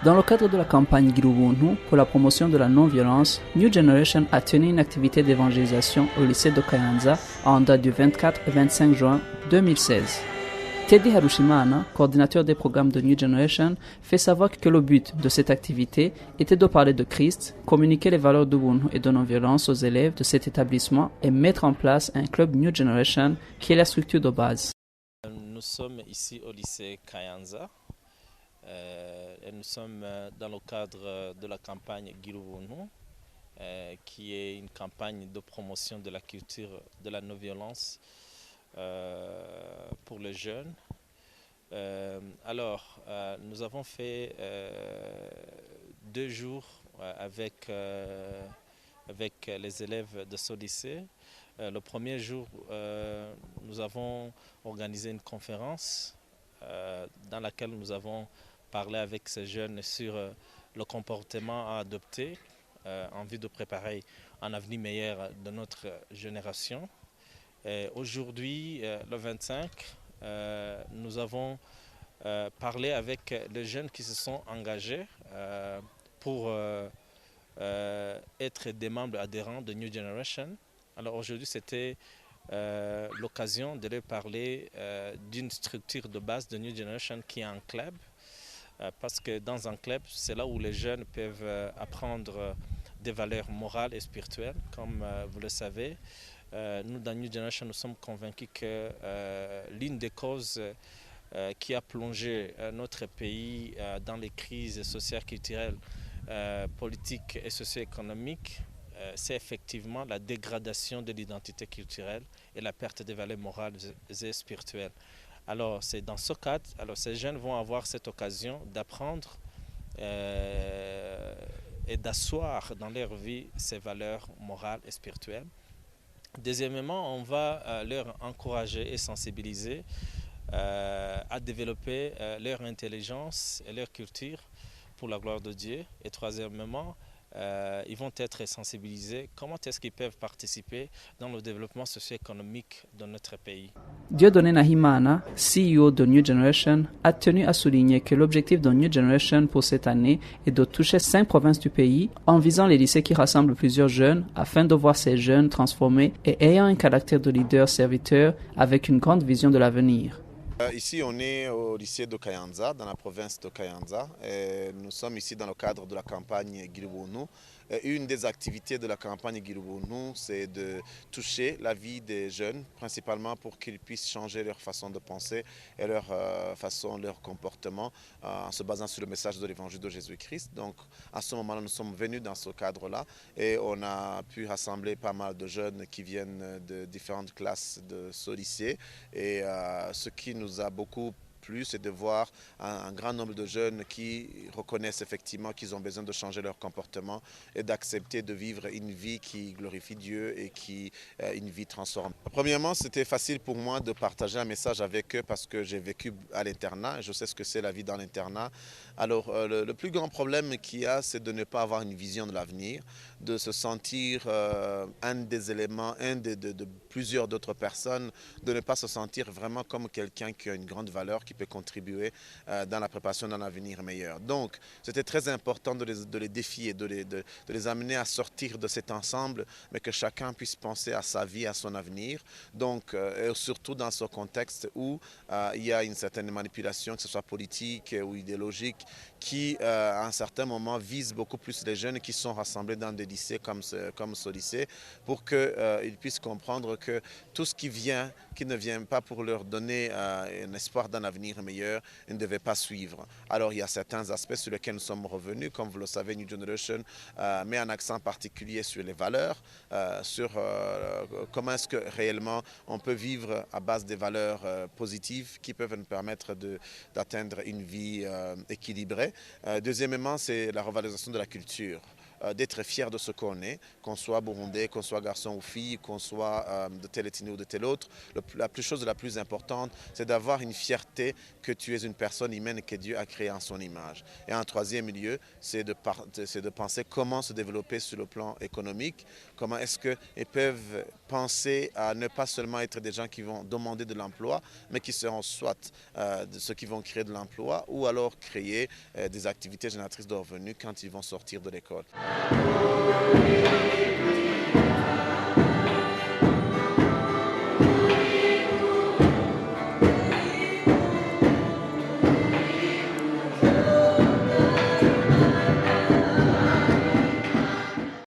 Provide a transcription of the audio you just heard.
Dans le cadre de la campagne Girubuntu pour la promotion de la non-violence, New Generation a tenu une activité d'évangélisation au lycée de Kayanza en date du 24 et 25 juin 2016. Teddy Harushimana, coordinateur des programmes de New Generation, fait savoir que le but de cette activité était de parler de Christ, communiquer les valeurs d'Ubuntu et de non-violence aux élèves de cet établissement et mettre en place un club New Generation qui est la structure de base. Nous sommes ici au lycée Kayanza. Et nous sommes dans le cadre de la campagne Girubuntu, qui est une campagne de promotion de la culture de la non-violence pour les jeunes. Nous avons fait 2 jours avec les élèves de ce lycée. Le premier jour, nous avons organisé une conférence dans laquelle nous avons parlé avec ces jeunes sur le comportement à adopter en vue de préparer un avenir meilleur de notre génération. Aujourd'hui, le 25, nous avons parlé avec les jeunes qui se sont engagés pour être des membres adhérents de New Generation. Alors aujourd'hui, c'était l'occasion de leur parler d'une structure de base de New Generation qui est un club. Parce que dans un club, c'est là où les jeunes peuvent apprendre des valeurs morales et spirituelles, comme vous le savez. Nous, dans New Generation, nous sommes convaincus que l'une des causes qui a plongé notre pays dans les crises sociales, culturelles, politiques et socio-économiques, c'est effectivement la dégradation de l'identité culturelle et la perte des valeurs morales et spirituelles. Alors, c'est dans ce cadre, ces jeunes vont avoir cette occasion d'apprendre et d'asseoir dans leur vie ces valeurs morales et spirituelles. Deuxièmement, on va leur encourager et sensibiliser à développer leur intelligence et leur culture pour la gloire de Dieu. Et troisièmement, ils vont être sensibilisés comment est-ce qu'ils peuvent participer dans le développement socio-économique de notre pays. Dieudonné Nahimana, CEO de New Generation, a tenu à souligner que l'objectif de New Generation pour cette année est de toucher 5 provinces du pays en visant les lycées qui rassemblent plusieurs jeunes afin de voir ces jeunes transformés et ayant un caractère de leader-serviteur avec une grande vision de l'avenir. Ici, on est au lycée de Kayanza, dans la province de Kayanza. Nous sommes ici dans le cadre de la campagne Girubuntu. Une des activités de la campagne Girubuntu, c'est de toucher la vie des jeunes, principalement pour qu'ils puissent changer leur façon de penser et leur comportement en se basant sur le message de l'évangile de Jésus-Christ. Donc, à ce moment-là, nous sommes venus dans ce cadre-là et on a pu rassembler pas mal de jeunes qui viennent de différentes classes de ce lycée. Et ce qui nous a beaucoup plu, c'est de voir un grand nombre de jeunes qui reconnaissent effectivement qu'ils ont besoin de changer leur comportement et d'accepter de vivre une vie qui glorifie Dieu et une vie transformée. Premièrement, c'était facile pour moi de partager un message avec eux parce que j'ai vécu à l'internat et je sais ce que c'est la vie dans l'internat. Alors, le plus grand problème qu'il y a, c'est de ne pas avoir une vision de l'avenir, de se sentir un des éléments, de plusieurs d'autres personnes, de ne pas se sentir vraiment comme quelqu'un qui a une grande valeur, qui peut contribuer dans la préparation d'un avenir meilleur. Donc, c'était très important de les défier, de les amener à sortir de cet ensemble, mais que chacun puisse penser à sa vie, à son avenir. Donc, et surtout dans ce contexte où il y a une certaine manipulation, que ce soit politique ou idéologique, qui, à un certain moment, vise beaucoup plus les jeunes qui sont rassemblés dans des lycées comme ce lycée, pour qu'ils puissent comprendre que tout ce qui ne vient pas pour leur donner un espoir d'un avenir meilleur, ils ne devaient pas suivre. Alors, il y a certains aspects sur lesquels nous sommes revenus. Comme vous le savez, New Generation met un accent particulier sur les valeurs, sur comment est-ce que réellement on peut vivre à base des valeurs positives qui peuvent nous permettre d'atteindre une vie équilibrée. Deuxièmement, c'est la revalorisation de la culture. d'être fier de ce qu'on est, qu'on soit burundais, qu'on soit garçon ou fille, qu'on soit de telle ethnie ou de telle autre. La chose la plus importante, c'est d'avoir une fierté que tu es une personne humaine que Dieu a créée en son image. Et en troisième lieu, c'est de penser comment se développer sur le plan économique, comment est-ce qu'ils peuvent penser à ne pas seulement être des gens qui vont demander de l'emploi, mais qui seront soit ceux qui vont créer de l'emploi ou alors créer des activités génératrices de revenus quand ils vont sortir de l'école.